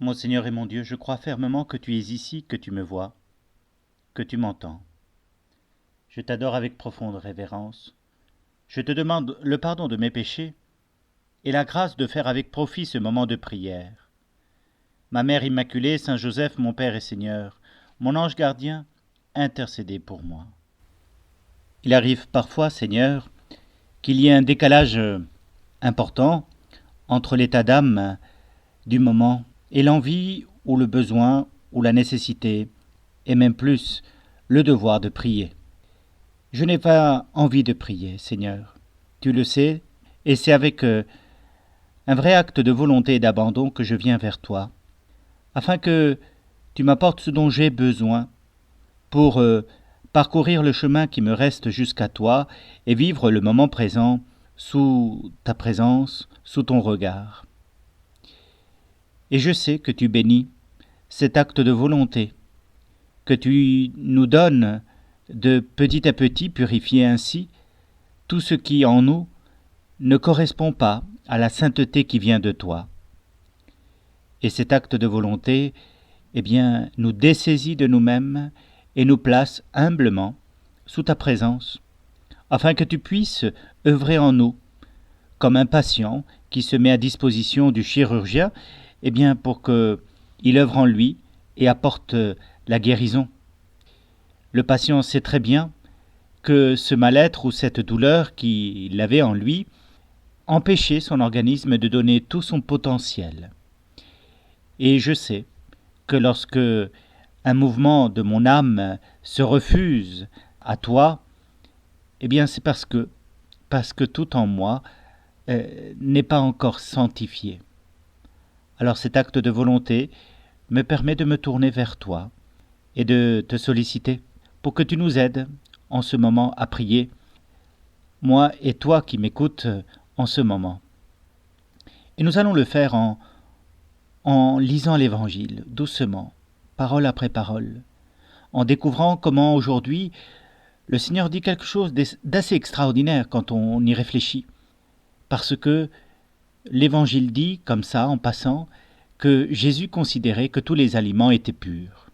Mon Seigneur et mon Dieu, je crois fermement que tu es ici, que tu me vois, que tu m'entends. Je t'adore avec profonde révérence. Je te demande le pardon de mes péchés et la grâce de faire avec profit ce moment de prière. Ma Mère Immaculée, Saint Joseph, mon Père et Seigneur, mon ange gardien, intercédez pour moi. Il arrive parfois, Seigneur, qu'il y ait un décalage important entre l'état d'âme du moment et l'envie ou le besoin ou la nécessité, et même plus, le devoir de prier. Je n'ai pas envie de prier, Seigneur. Tu le sais, et c'est avec un vrai acte de volonté et d'abandon que je viens vers toi, afin que tu m'apportes ce dont j'ai besoin pour parcourir le chemin qui me reste jusqu'à toi et vivre le moment présent sous ta présence, sous ton regard. Et je sais que tu bénis cet acte de volonté, que tu nous donnes de petit à petit purifier ainsi tout ce qui en nous ne correspond pas à la sainteté qui vient de toi. Et cet acte de volonté, nous dessaisit de nous-mêmes et nous place humblement sous ta présence, afin que tu puisses œuvrer en nous, comme un patient qui se met à disposition du chirurgien, pour qu'il œuvre en lui et apporte la guérison. Le patient sait très bien que ce mal-être ou cette douleur qu'il avait en lui empêchait son organisme de donner tout son potentiel. Et je sais que lorsque un mouvement de mon âme se refuse à toi, c'est parce que tout en moi n'est pas encore sanctifié. Alors cet acte de volonté me permet de me tourner vers toi et de te solliciter pour que tu nous aides en ce moment à prier, moi et toi qui m'écoutes en ce moment. Et nous allons le faire en lisant l'Évangile, doucement, parole après parole, en découvrant comment aujourd'hui le Seigneur dit quelque chose d'assez extraordinaire quand on y réfléchit, parce que l'Évangile dit, comme ça, en passant, que Jésus considérait que tous les aliments étaient purs.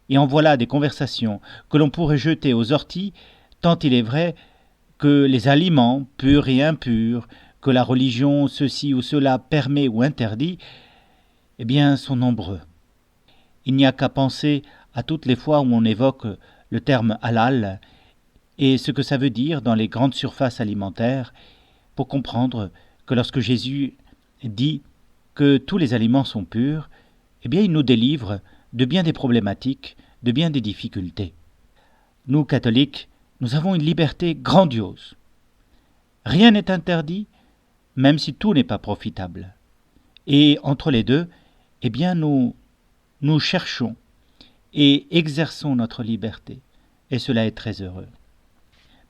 Et en voilà des conversations que l'on pourrait jeter aux orties, tant il est vrai que les aliments, purs et impurs, que la religion, ceci ou cela, permet ou interdit, sont nombreux. Il n'y a qu'à penser à toutes les fois où on évoque le terme halal et ce que ça veut dire dans les grandes surfaces alimentaires pour comprendre que lorsque Jésus dit que tous les aliments sont purs, il nous délivre de bien des problématiques, de bien des difficultés. Nous, catholiques, nous avons une liberté grandiose. Rien n'est interdit, même si tout n'est pas profitable. Et entre les deux, nous cherchons et exerçons notre liberté. Et cela est très heureux.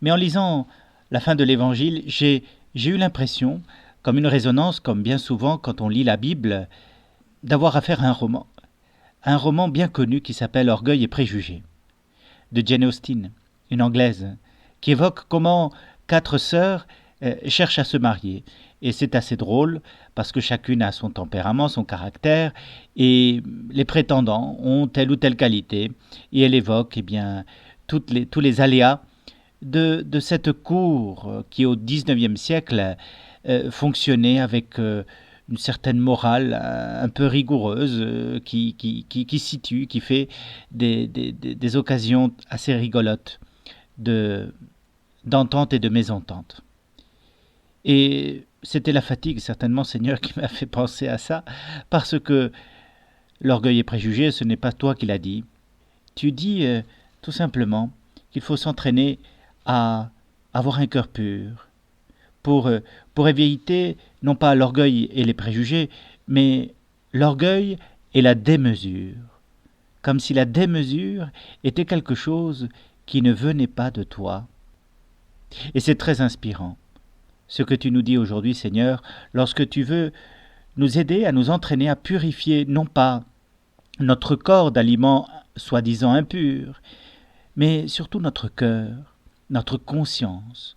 Mais en lisant la fin de l'Évangile, j'ai eu l'impression, comme une résonance, comme bien souvent quand on lit la Bible, d'avoir affaire à un roman. Un roman bien connu qui s'appelle Orgueil et préjugés, de Jane Austen, une Anglaise, qui évoque comment 4 sœurs cherchent à se marier. Et c'est assez drôle, parce que chacune a son tempérament, son caractère, et les prétendants ont telle ou telle qualité, et elle évoque tous les aléas de cette cour qui, au XIXe siècle, fonctionnait avec une certaine morale un peu rigoureuse qui situe, qui fait des occasions assez rigolotes d'entente et de mésentente. Et c'était la fatigue, certainement, Seigneur, qui m'a fait penser à ça, parce que l'orgueil et préjugé, ce n'est pas toi qui l'as dit. Tu dis tout simplement qu'il faut s'entraîner à avoir un cœur pur, pour éviter non pas l'orgueil et les préjugés, mais l'orgueil et la démesure, comme si la démesure était quelque chose qui ne venait pas de toi. Et c'est très inspirant, ce que tu nous dis aujourd'hui, Seigneur, lorsque tu veux nous aider à nous entraîner à purifier non pas notre corps d'aliments soi-disant impurs, mais surtout notre cœur, notre conscience,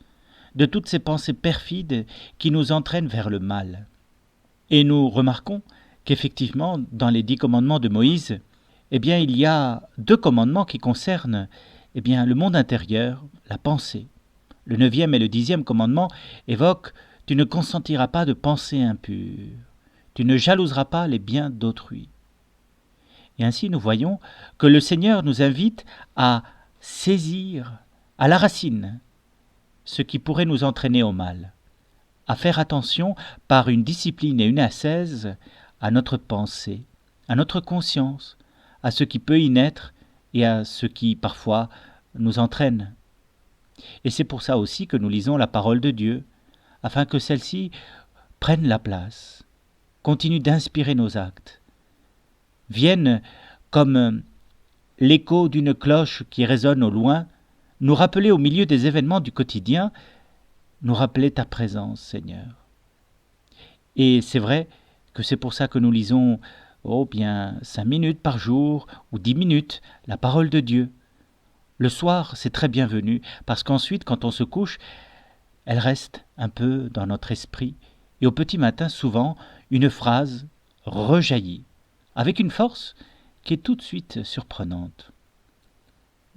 de toutes ces pensées perfides qui nous entraînent vers le mal. Et nous remarquons qu'effectivement, dans les 10 commandements de Moïse, eh bien, il y a 2 commandements qui concernent eh bien, le monde intérieur, la pensée. Le 9e et le 10e commandement évoquent « Tu ne consentiras pas de pensée impure, tu ne jalouseras pas les biens d'autrui ». Et ainsi nous voyons que le Seigneur nous invite à saisir à la racine ce qui pourrait nous entraîner au mal, à faire attention par une discipline et une ascèse à notre pensée, à notre conscience, à ce qui peut y naître et à ce qui parfois nous entraîne. Et c'est pour ça aussi que nous lisons la parole de Dieu, afin que celle-ci prenne la place, continue d'inspirer nos actes, vienne comme l'écho d'une cloche qui résonne au loin, nous rappeler au milieu des événements du quotidien, nous rappeler ta présence, Seigneur. Et c'est vrai que c'est pour ça que nous lisons 5 minutes par jour ou 10 minutes la parole de Dieu. Le soir, c'est très bienvenu, parce qu'ensuite, quand on se couche, elle reste un peu dans notre esprit. Et au petit matin, souvent, une phrase rejaillit, avec une force qui est tout de suite surprenante.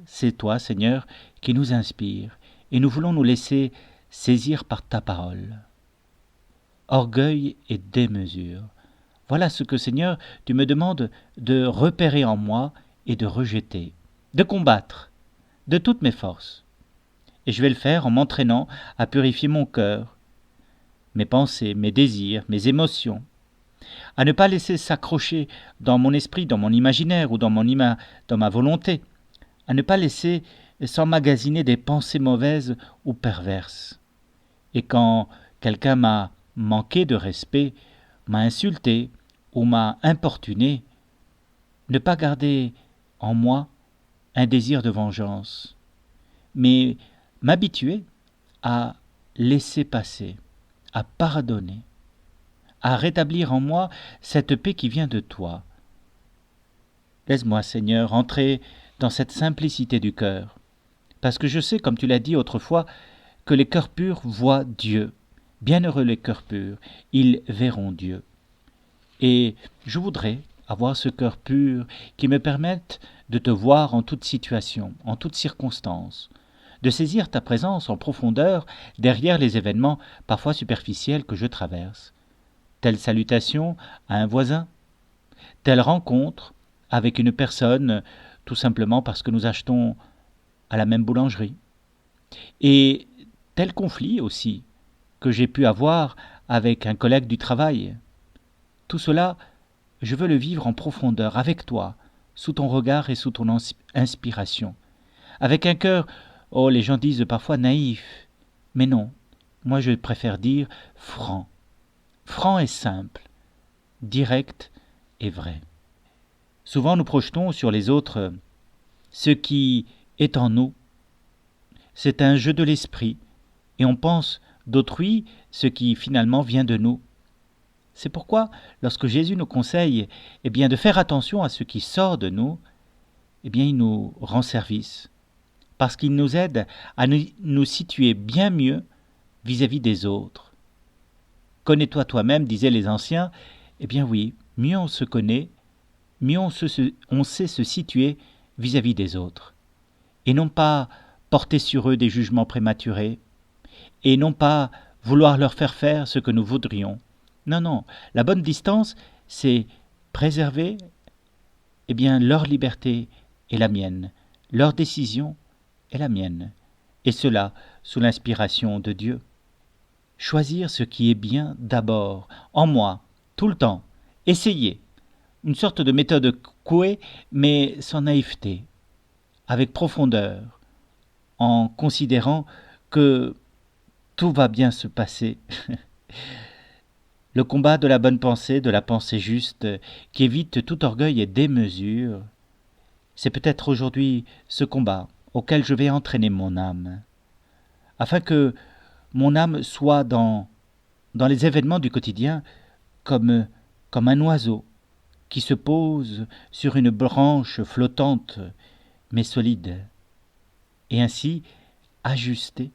C'est toi, Seigneur, qui nous inspire, et nous voulons nous laisser saisir par ta parole. Orgueil et démesure. Voilà ce que, Seigneur, tu me demandes de repérer en moi et de rejeter, de combattre, de toutes mes forces. Et je vais le faire en m'entraînant à purifier mon cœur, mes pensées, mes désirs, mes émotions, à ne pas laisser s'accrocher dans mon esprit, dans mon imaginaire ou dans ma volonté, à ne pas laisser s'emmagasiner des pensées mauvaises ou perverses. Et quand quelqu'un m'a manqué de respect, m'a insulté ou m'a importuné, ne pas garder en moi un désir de vengeance, mais m'habituer à laisser passer, à pardonner, à rétablir en moi cette paix qui vient de toi. Laisse-moi, Seigneur, entrer dans cette simplicité du cœur, parce que je sais, comme tu l'as dit autrefois, que les cœurs purs voient Dieu. Bienheureux les cœurs purs, ils verront Dieu. Et je voudrais avoir ce cœur pur qui me permette de te voir en toute situation, en toute circonstance, de saisir ta présence en profondeur derrière les événements parfois superficiels que je traverse. Telle salutation à un voisin, telle rencontre avec une personne tout simplement parce que nous achetons à la même boulangerie. Et tel conflit aussi que j'ai pu avoir avec un collègue du travail. Tout cela, je veux le vivre en profondeur avec toi, sous ton regard et sous ton inspiration. Avec un cœur, les gens disent parfois naïf, mais non, moi je préfère dire franc. Franc et simple, direct et vrai. Souvent nous projetons sur les autres ce qui est en nous. C'est un jeu de l'esprit, et on pense d'autrui ce qui finalement vient de nous. C'est pourquoi, lorsque Jésus nous conseille de faire attention à ce qui sort de nous, il nous rend service, parce qu'il nous aide à nous situer bien mieux vis-à-vis des autres. Connais-toi toi-même, disaient les anciens. Oui, mieux on se connaît, mieux on sait se situer vis-à-vis des autres, et non pas porter sur eux des jugements prématurés, et non pas vouloir leur faire ce que nous voudrions. Non, la bonne distance, c'est préserver leur liberté et la mienne, leur décision et la mienne, et cela sous l'inspiration de Dieu. Choisir ce qui est bien d'abord, en moi, tout le temps, essayer, une sorte de méthode Coué, mais sans naïveté, avec profondeur, en considérant que tout va bien se passer. Le combat de la bonne pensée, de la pensée juste, qui évite tout orgueil et démesure, c'est peut-être aujourd'hui ce combat auquel je vais entraîner mon âme, afin que mon âme soit dans les événements du quotidien comme un oiseau qui se pose sur une branche flottante mais solide, et ainsi, ajusté,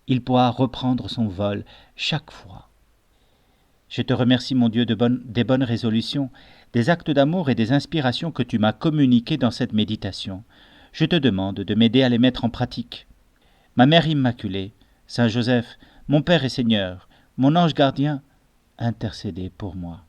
il pourra reprendre son vol chaque fois. Je te remercie, mon Dieu, des bonnes résolutions, des actes d'amour et des inspirations que tu m'as communiquées dans cette méditation. Je te demande de m'aider à les mettre en pratique. Ma Mère Immaculée, Saint Joseph, mon Père et Seigneur, mon ange gardien, intercédez pour moi.